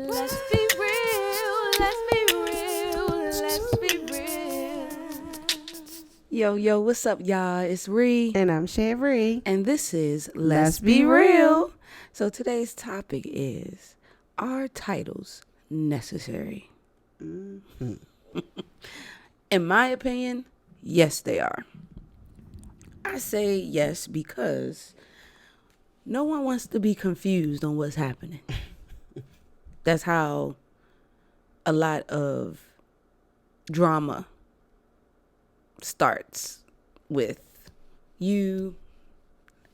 Let's be real. Let's be real. Let's be real. Yo, what's up, y'all? It's Ree. And I'm Chevry. And this is Let's Be Real. So today's topic is, are titles necessary? Mm-hmm. In my opinion, yes, they are. I say yes because no one wants to be confused on what's happening. That's how a lot of drama starts, with you,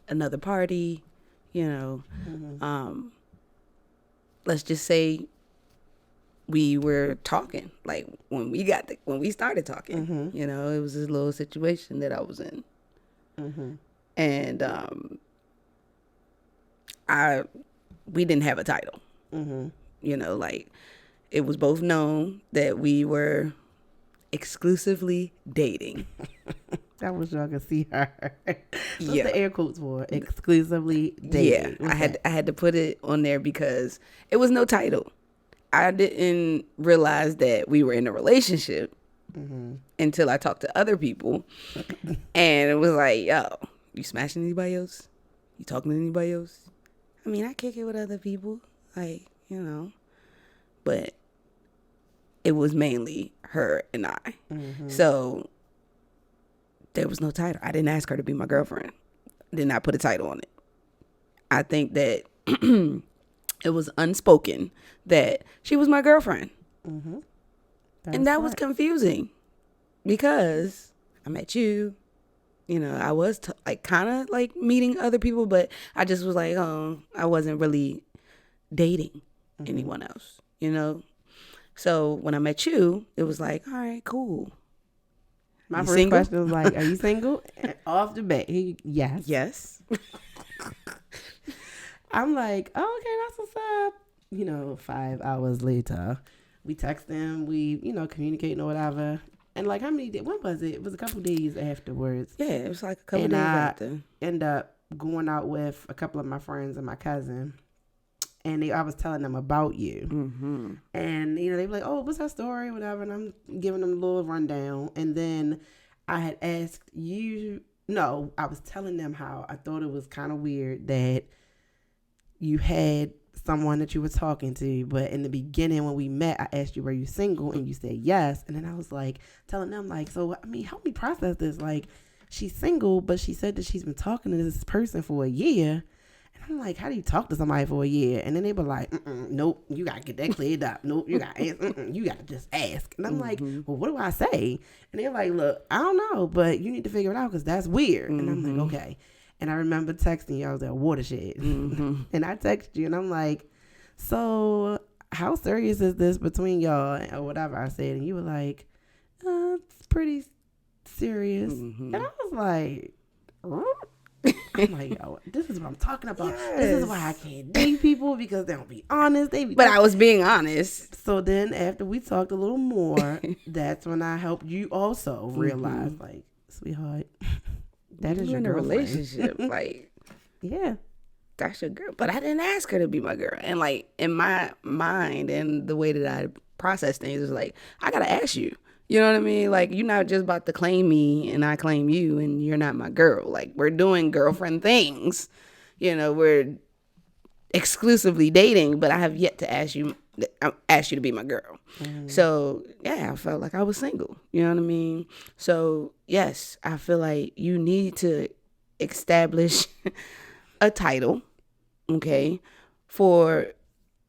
another party, let's just say we were talking, like when we started talking, it was this little situation that I was in. And we didn't have a title. Like, it was both known that we were exclusively dating. I wish y'all could see her. What's Yeah. the air quotes for? Exclusively dating. Yeah, I had to put it on there because it was no title. I didn't realize that we were in a relationship until I talked to other people, and it was like, yo, you smashing anybody else? You talking to anybody else? I mean, I kick it with other people, like, but it was mainly her and I. So there was no title. I didn't ask her to be my girlfriend. Did not put a title on it. I think that it was unspoken that she was my girlfriend. And that was confusing because I met you. I was kind of like meeting other people, but I just was like, oh, I wasn't really dating anyone else, So when I met you, it was like, all right, cool. My You first single? question was like, are you single? And off the bat, yes. Yes. I'm like, oh, okay, that's what's up. 5 hours later, we text them, we, communicating or whatever. And like, when was it? It was a couple days afterwards. Yeah, it was like a couple And days I after. end up going out with a couple of my friends and my cousin. And I was telling them about you. And, they were like, oh, what's that story? Whatever. And I'm giving them a little rundown. And then I had asked you, no, I was telling them how I thought it was kind of weird that you had someone that you were talking to. But in the beginning when we met, I asked you, were you single? And you said yes. And then I was like, telling them like, so, I mean, help me process this. Like, she's single, but she said that she's been talking to this person for a year. I'm like, how do you talk to somebody for a year? And then they were like, nope, you got to get that cleared up. Nope, you got to just ask. And I'm like, well, what do I say? And they're like, look, I don't know, but you need to figure it out because that's weird. And I'm like, okay. And I remember texting you. I was at Watershed. And I texted you and I'm like, so how serious is this between y'all or whatever I said? And you were like, it's pretty serious. And I was like, I'm like, yo, this is what I'm talking about. Yes. This is why I can't date people because they don't be honest. But I was being honest. So then after we talked a little more, that's when I helped you also realize, like, sweetheart, that is your in a girlfriend. relationship. Like, yeah, that's your girl. But I didn't ask her to be my girl. And like, in my mind and the way that I process things is like, I gotta ask you. You know what I mean? Like, you're not just about to claim me and I claim you and you're not my girl. Like, we're doing girlfriend things. We're exclusively dating, but I have yet to ask you to be my girl. So, yeah, I felt like I was single. You know what I mean? So, yes, I feel like you need to establish a title, okay, for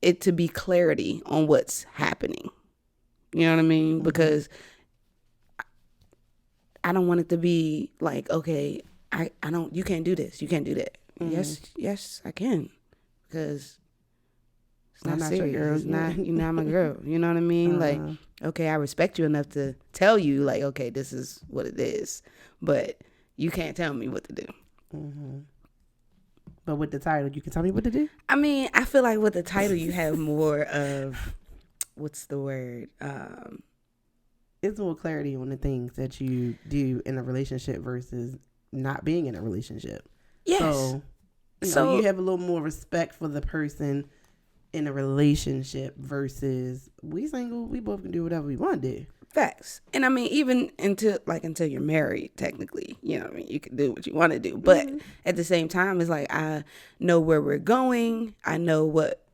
it to be clarity on what's happening. You know what I mean? Because I don't want it to be like, okay, I don't, you can't do this. You can't do that. Yes, I can. Because it's not serious. Your girl. It's not, you're not my girl. You know what I mean? Like, okay, I respect you enough to tell you, like, okay, this is what it is. But you can't tell me what to do. But with the title, you can tell me what to do? I mean, I feel like with the title, you have more of, what's the word? It's more clarity on the things that you do in a relationship versus not being in a relationship. Yes. So you have a little more respect for the person in a relationship versus we single, we both can do whatever we want to do. Facts. And I mean, even until you're married, technically, you know what I mean? You can do what you want to do. But at the same time, it's like, I know where we're going. I know what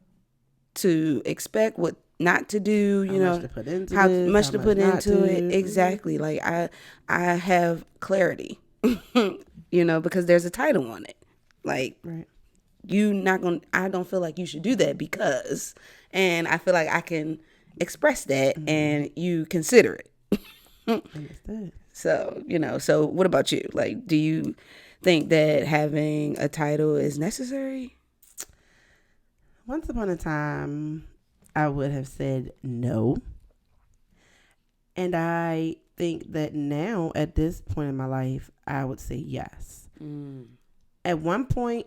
to expect, what not to do, you know, much to put into how this, much how to much put not into to. it. Exactly. Like, I have clarity, you know, because there's a title on it. Like, Right. I don't feel like you should do that because, and I feel like I can express that and you consider it. Understood. So, you know, so what about you? Like, do you think that having a title is necessary? Once upon a time, I would have said no. And I think that now, at this point in my life, I would say yes. At one point,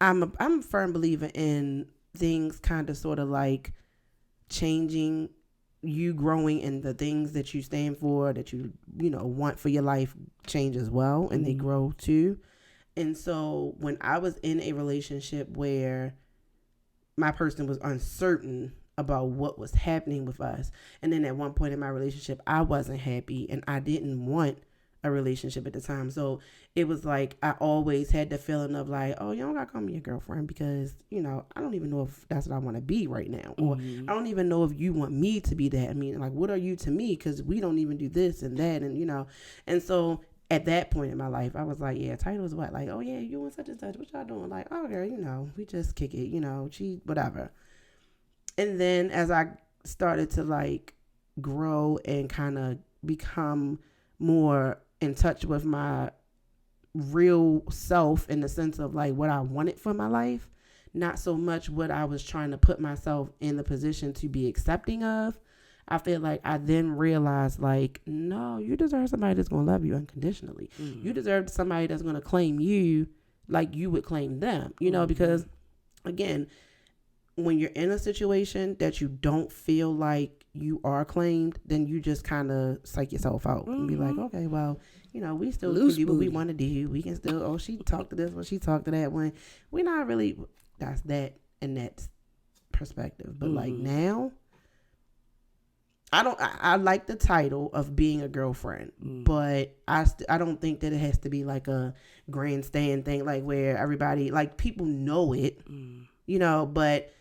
I'm a firm believer in things kind of sort of like changing, you growing, in the things that you stand for, that you know want for your life change as well, and they grow too. And so when I was in a relationship where my person was uncertain about what was happening with us, and then at one point in my relationship I wasn't happy and I didn't want a relationship at the time, so it was like I always had the feeling of like, oh, you don't gotta call me your girlfriend because, you know, I don't even know if that's what I want to be right now, or I don't even know if you want me to be that. I mean, like, what are you to me? Because we don't even do this and that, and you know. And so at that point in my life, I was like, yeah, title is what? Like, oh yeah, you and such and such, what y'all doing? Like, oh girl, you know, we just kick it, you know, she whatever. And then as I started to like grow and kind of become more in touch with my real self, in the sense of like what I wanted for my life, not so much what I was trying to put myself in the position to be accepting of, I feel like I then realized like, no, you deserve somebody that's going to love you unconditionally. You deserve somebody that's going to claim you like you would claim them, you know, because again, when you're in a situation that you don't feel like you are claimed, then you just kind of psych yourself out and be like, okay, well, you know, we still can do what we want to do. We can still, oh, she talked to this one, she talked to that one. We're not really, that's that and that perspective. But like now, I like the title of being a girlfriend, but I don't think that it has to be like a grandstand thing, like where everybody, like people know it, you know, but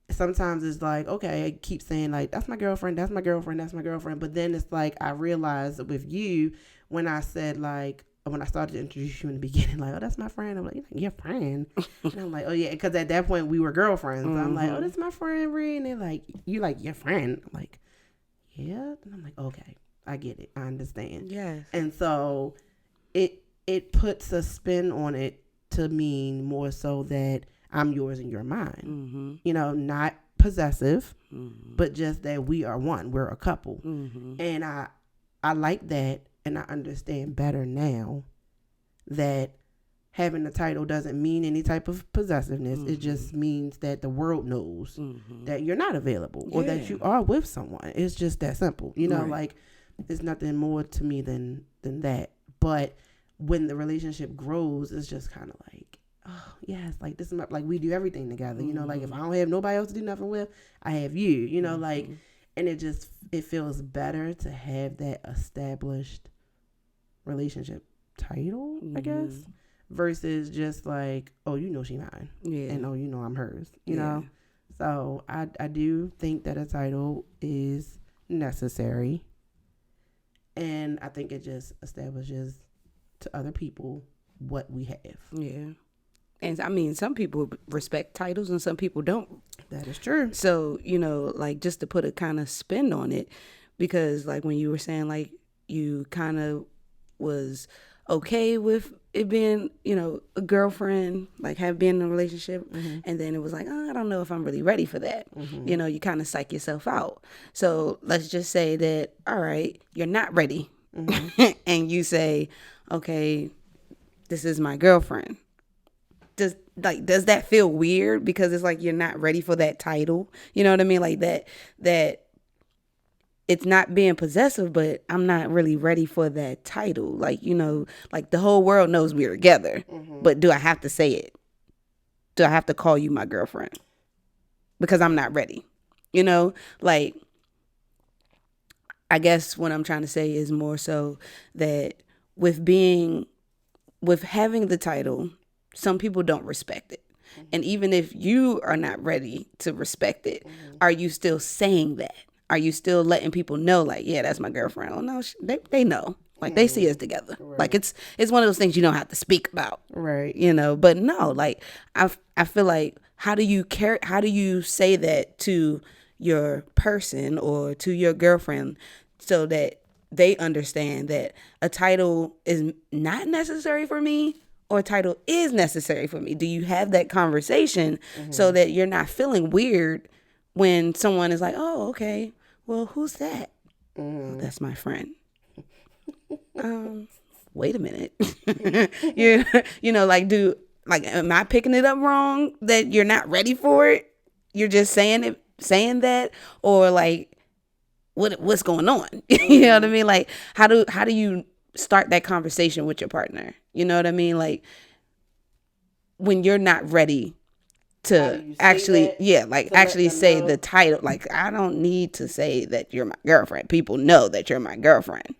sometimes it's like, okay, I keep saying like, that's my girlfriend, that's my girlfriend, that's my girlfriend. But then it's like, I realized with you, when I said like, when I started to introduce you in the beginning, like, oh, that's my friend. I'm like, your friend? And I'm like, oh yeah, because at that point we were girlfriends. So I'm like, oh, that's my friend, Ree. And they're like, you like your friend? I'm like, yeah. And I'm like, okay, I get it. I understand. Yes. And so it puts a spin on it to mean more so that I'm yours and you're mine. You know, not possessive, but just that we are one. We're a couple. And I like that, and I understand better now that having a title doesn't mean any type of possessiveness. It just means that the world knows that you're not available or that you are with someone. It's just that simple. You know, like there's nothing more to me than that. But when the relationship grows, it's just kind of like, oh yes, like this is my, like we do everything together. You know, like if I don't have nobody else to do nothing with, I have you. You know, like, and it feels better to have that established relationship title, I guess, versus just like, oh, you know she mine, and oh, you know I'm hers, you know. So I do think that a title is necessary, and I think it just establishes to other people what we have. Yeah. And I mean, some people respect titles and some people don't. That is true. So, you know, like just to put a kind of spin on it, because like when you were saying like you kind of was okay with it being, you know, a girlfriend, like have been in a relationship, and then it was like, oh, I don't know if I'm really ready for that. You know, you kind of psych yourself out. So let's just say that, all right, you're not ready. And you say, okay, this is my girlfriend. Does that feel weird because it's like you're not ready for that title? You know what I mean? Like that it's not being possessive, but I'm not really ready for that title. Like, you know, like the whole world knows we're together, but do I have to say it? Do I have to call you my girlfriend? because I'm not ready. You know, like, I guess what I'm trying to say is more so that with having the title, some people don't respect it. And even if you are not ready to respect it, are you still saying that? Are you still letting people know, like, yeah, that's my girlfriend? Oh no, they know. Like, they see us together. Right. Like, it's one of those things you don't have to speak about. Right. You know, but no, like, I feel like, how do you say that to your person or to your girlfriend so that they understand that a title is not necessary for me or a title is necessary for me? Do you have that conversation so that you're not feeling weird when someone is like, oh, okay, well, who's that? Oh, that's my friend. Wait a minute. you know, like, am I picking it up wrong that you're not ready for it? You're just saying that, or like, what's going on? You know what I mean? Like, how do you start that conversation with your partner? You know what I mean? Like, when you're not ready to actually, actually say the title. Like, I don't need to say that you're my girlfriend. People know that you're my girlfriend.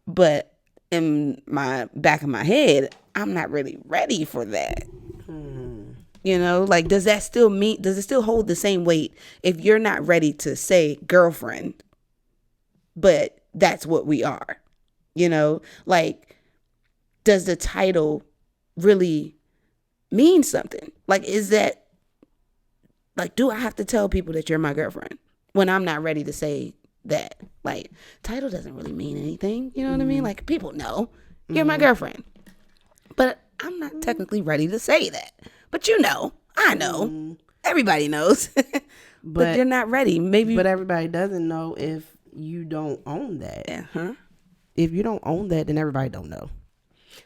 But in my back of my head, I'm not really ready for that. You know, like, does it still hold the same weight if you're not ready to say girlfriend, but that's what we are? You know, like, does the title really mean something? Like, is that, like, do I have to tell people that you're my girlfriend when I'm not ready to say that? Like, title doesn't really mean anything. You know what I mean? Like, people know you're my girlfriend, but I'm not technically ready to say that. But you know, I know, everybody knows, but you're not ready. Maybe, but everybody doesn't know if you don't own that. Uh-huh. If you don't own that, then everybody don't know.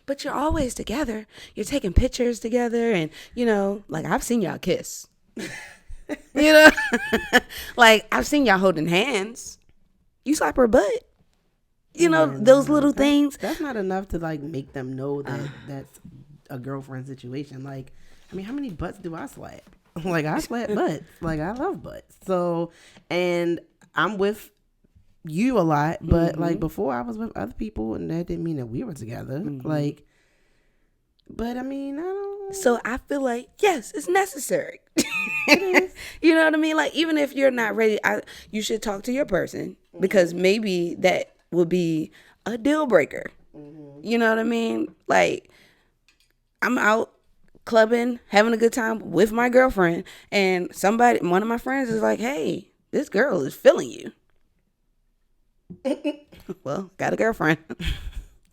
But you're always together. You're taking pictures together, and, you know, like, I've seen y'all kiss. You know, like, I've seen y'all holding hands. You slap her butt. You know, those little things. That's not enough to, like, make them know that that's a girlfriend situation. Like, I mean, how many butts do I slap? Like, I slap butts. Like, I love butts. So, and I'm with you a lot, but like, before I was with other people, and that didn't mean that we were together. Like, but I mean, I don't. So I feel like, yes, it's necessary. It is. You know what I mean? Like, even if you're not ready, you should talk to your person, because maybe that would be a deal breaker. You know what I mean? Like, I'm out clubbing, having a good time with my girlfriend, and one of my friends is like, hey, this girl is feeling you. Well, got a girlfriend.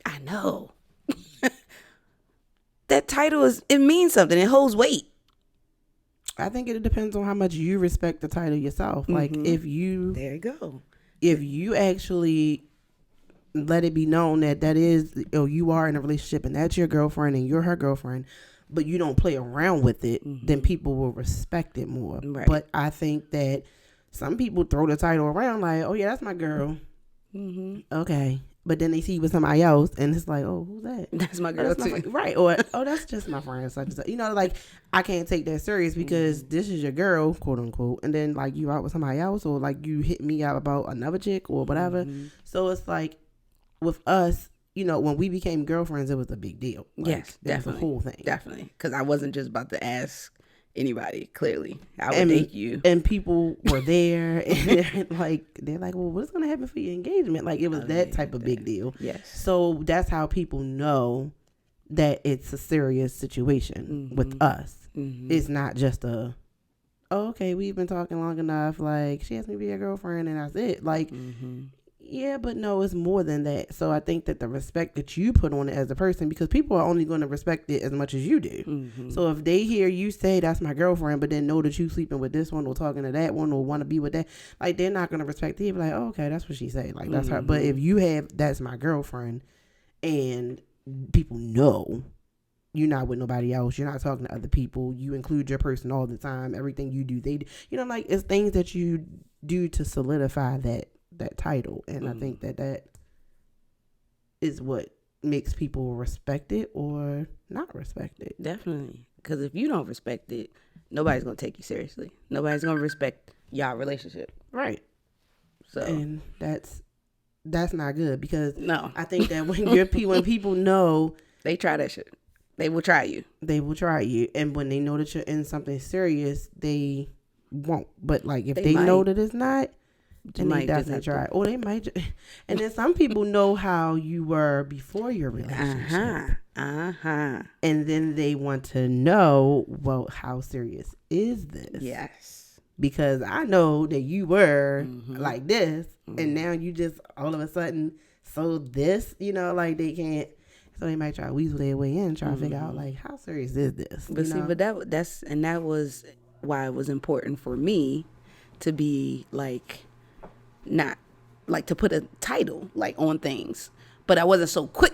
I know. That title it means something. It holds weight. I think it depends on how much you respect the title yourself. Like, there you go. If you actually let it be known that is, you are in a relationship and that's your girlfriend and you're her girlfriend, but you don't play around with it, then people will respect it more. Right. But I think that some people throw the title around like, oh yeah, that's my girl. Okay. But then they see you with somebody else, and it's like, oh, who's that? That's my girl too. Right. Or, oh, that's just my friend. Such and such. You know, like, I can't take that serious because this is your girl, quote unquote. And then, like, you out with somebody else, or like you hit me out about another chick or whatever. So it's like, with us, you know, when we became girlfriends, it was a big deal. Like, yes, definitely. Was a whole thing. Definitely. Because I wasn't just about to ask anybody, clearly. I would date you. And people were there, and they're like, well, what's going to happen for your engagement? Like, it was that type of big deal. Yes. So that's how people know that it's a serious situation with us. It's not just okay, we've been talking long enough. Like, she asked me to be your girlfriend, and that's it. Like, yeah, but no, it's more than that. So I think that the respect that you put on it as a person, because people are only going to respect it as much as you do. So if they hear you say that's my girlfriend, but then know that you sleeping with this one or talking to that one or want to be with that, like, they're not going to respect it. Be like, oh, okay, that's what she said. Like, that's her. But if you have that's my girlfriend, and people know you're not with nobody else, you're not talking to other people, you include your person all the time, everything you do, they do, you know, like, it's things that you do to solidify that title. And I think that is what makes people respect it or not respect it. Definitely. Because if you don't respect it, nobody's gonna take you seriously. Nobody's gonna respect y'all relationship. Right. So And that's not good, because no, I think that when when people know, they try that shit. They will try you. they will try you, and when they know that you're in something serious, they won't. But like if they know that it's not, then they definitely try. Or they might. And then some people know how you were before your relationship. And then they want to know, well, how serious is this? Yes. Because I know that you were like this, and now you just all of a sudden this, like they can't. So they might try to weasel their way in, try to figure out like, how serious is this? But see, but that was why it was important for me to be like, not like to put a title like on things, but I wasn't so quick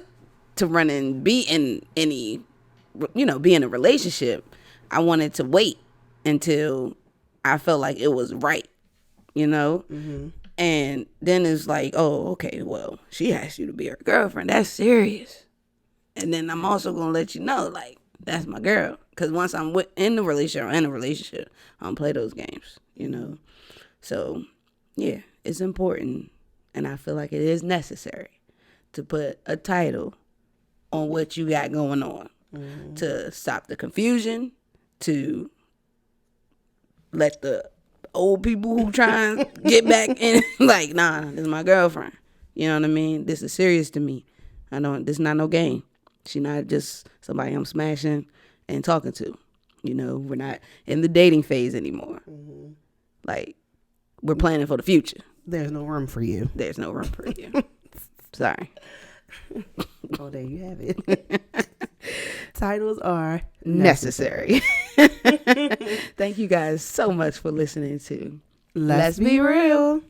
to run and be in any, be in a relationship. I wanted to wait until I felt like it was right, and then it's like, oh, okay, well, she asked you to be her girlfriend. That's serious. And then I'm also going to let you know, like, that's my girl. Because once I'm in a relationship, I don't play those games, So, yeah, it's important. And I feel like it is necessary to put a title on what you got going on. To stop the confusion, to let the old people who try and get back in, like, nah, this is my girlfriend. You know what I mean? This is serious to me. This is not no game. She not just somebody I'm smashing and talking to. We're not in the dating phase anymore. Like, we're planning for the future. There's no room for you. There's no room for you. Sorry. Oh, there you have it. Titles are necessary. Thank you guys so much for listening to Let's Be Real.